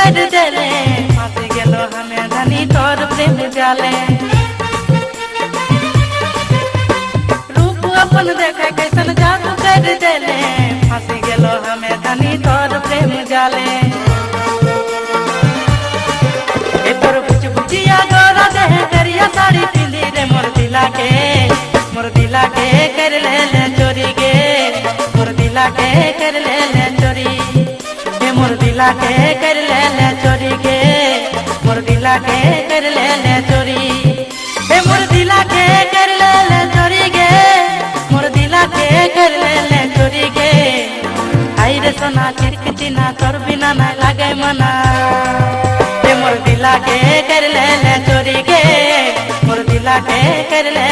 कर देले फंस गेलो हमें धनी तोर प्रेम जाले रूप अपन देखे कैसन जादू कर देले फंस गेलो हमें धनी तोर प्रेम जाले ए तोर बुच बुचिया गोरा देह करिया साड़ी पिंदी रे मोर दिला के कर ले चोरी गे मोर दिला के कर ले चोरी हे मोर दिला के कर ले चोरी गे मोर दिला के कर ले चोरी हे मोर दिला के कर ले चोरी गे मोर दिला के कर ले चोरी गे आई रे सोना चिरकिटी ना तोर बिना ना लागे मना हे मोर दिला के कर ले चोरी गे मोर दिला के कर ले